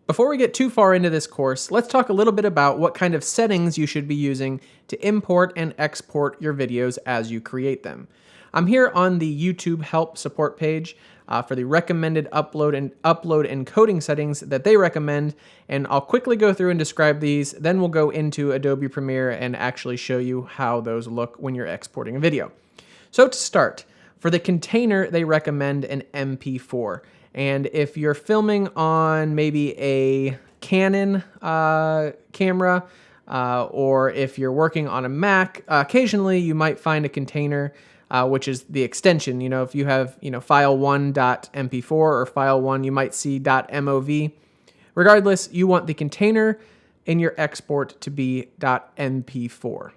Before we get too far into this course, let's talk a little bit about what kind of settings you should be using to import and export your videos as you create them. I'm here on the YouTube help support page for the recommended upload encoding settings that they recommend, and I'll quickly go through and describe these, then we'll go into Adobe Premiere and actually show you how those look when you're exporting a video. So to start, for the container, they recommend an MP4. And if you're filming on maybe a Canon camera, or if you're working on a Mac, occasionally you might find a container, which is the extension. You know, if you have, file1.mp4 or file1, you might see .mov. Regardless, you want the container in your export to be .mp4 for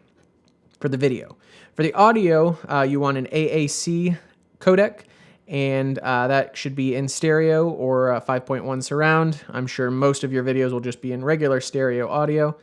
the video. For the audio, you want an AAC codec, and that should be in stereo or 5.1 surround. I'm sure most of your videos will just be in regular stereo audio.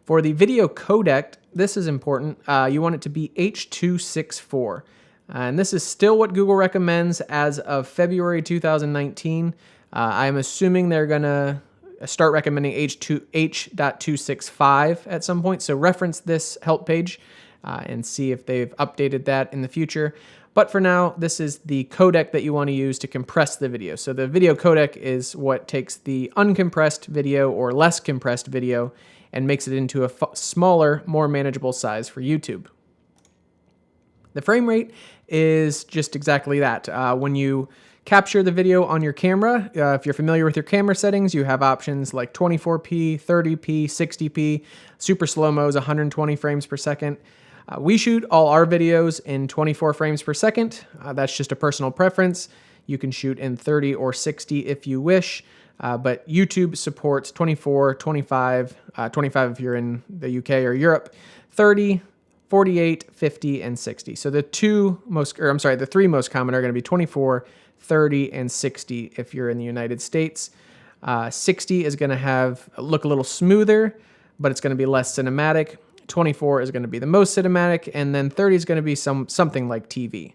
For the video codec, this is important. You want it to be H.264. And this is still what Google recommends as of February 2019. I'm assuming they're going to start recommending H.265 at some point. So reference this help page and see if they've updated that in the future. But for now, this is the codec that you want to use to compress the video. So the video codec is what takes the uncompressed video or less compressed video and makes it into a smaller, more manageable size for YouTube. The frame rate is just exactly that. When you capture the video on your camera, if you're familiar with your camera settings, you have options like 24p, 30p, 60p, super slow-mo is 120 frames per second. We shoot all our videos in 24 frames per second. That's just a personal preference. You can shoot in 30 or 60 if you wish, but YouTube supports 24, 25, 25 if you're in the UK or Europe, 30, 48, 50, and 60. So the three most common are going to be 24, 30, and 60 if you're in the United States. 60 is going to look a little smoother, but it's going to be less cinematic. 24 is going to be the most cinematic, and then 30 is going to be something like TV.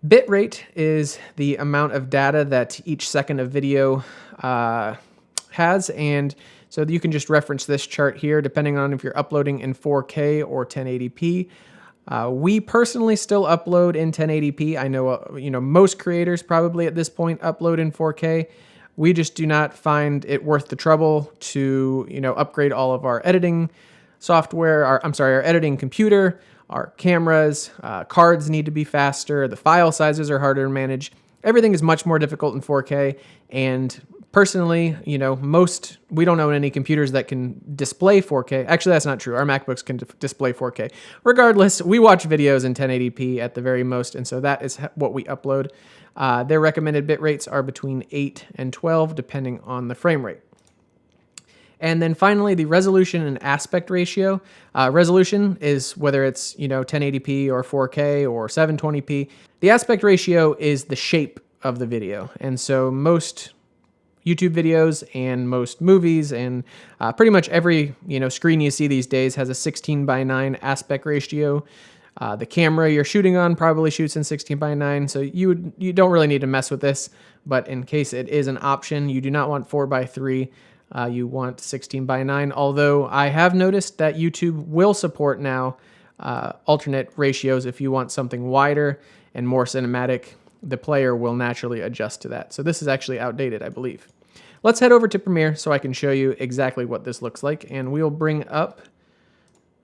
Bitrate is the amount of data that each second of video has, and so you can just reference this chart here depending on if you're uploading in 4K or 1080p. We personally still upload in 1080p. I know most creators probably at this point upload in 4K. We just do not find it worth the trouble to upgrade all of our editing software, our editing computer, our cameras, cards need to be faster, the file sizes are harder to manage. Everything is much more difficult in 4K, and personally, we don't own any computers that can display 4K. Actually, that's not true. Our MacBooks can display 4K. Regardless, we watch videos in 1080p at the very most, and so that is what we upload. Their recommended bit rates are between 8 and 12, depending on the frame rate. And then finally, the resolution and aspect ratio. Resolution is whether it's 1080p or 4K or 720p. The aspect ratio is the shape of the video, and so most YouTube videos and most movies and pretty much every screen you see these days has a 16:9 aspect ratio. The camera you're shooting on probably shoots in 16:9, so you don't really need to mess with this. But in case it is an option, you do not want 4:3. You want 16:9, although I have noticed that YouTube will support now alternate ratios. If you want something wider and more cinematic, the player will naturally adjust to that. So this is actually outdated, I believe. Let's head over to Premiere so I can show you exactly what this looks like, and we'll bring up,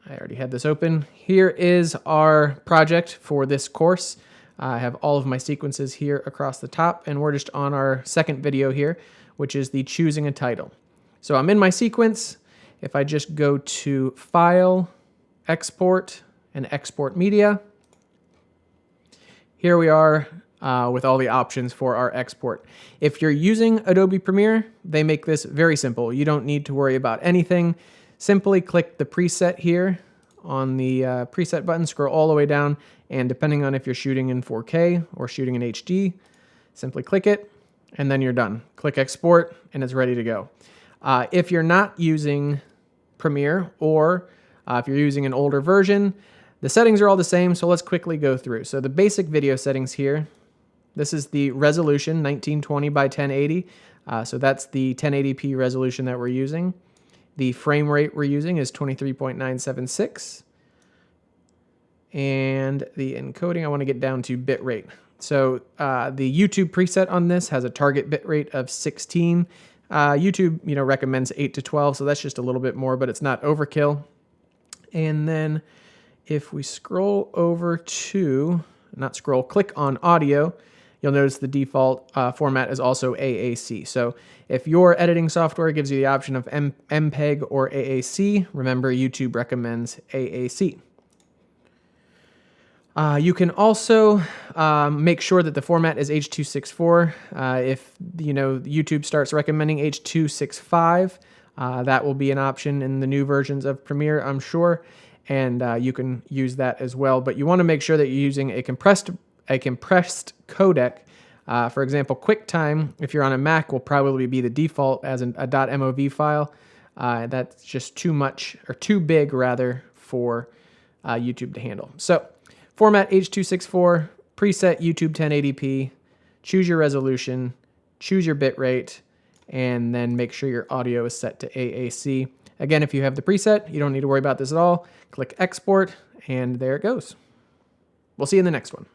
I already had this open. Here is our project for this course. I have all of my sequences here across the top, and we're just on our second video here, which is the choosing a title. So I'm in my sequence. If I just go to File, Export, and Export Media, here we are with all the options for our export. If you're using Adobe Premiere, they make this very simple. You don't need to worry about anything. Simply click the preset here on the preset button, scroll all the way down, and depending on if you're shooting in 4K or shooting in HD, simply click it, and then you're done. Click Export, and it's ready to go. If you're not using Premiere, or if you're using an older version, the settings are all the same, so let's quickly go through. So the basic video settings here, this is the resolution, 1920 by 1080. So that's the 1080p resolution that we're using. The frame rate we're using is 23.976. And the encoding, I want to get down to bitrate. So the YouTube preset on this has a target bitrate of 16. YouTube, recommends 8 to 12, so that's just a little bit more, but it's not overkill. And then if we scroll over to, click on audio, you'll notice the default format is also AAC. So if your editing software gives you the option of MPEG or AAC, remember YouTube recommends AAC. You can also make sure that the format is H.264. If YouTube starts recommending H.265, that will be an option in the new versions of Premiere, I'm sure, and you can use that as well. But you want to make sure that you're using a compressed codec. For example, QuickTime, if you're on a Mac, will probably be the default as a .mov file. That's just too much, or too big rather, for YouTube to handle. So format H.264, preset YouTube 1080p, choose your resolution, choose your bitrate, and then make sure your audio is set to AAC. Again, if you have the preset, you don't need to worry about this at all. Click export, and there it goes. We'll see you in the next one.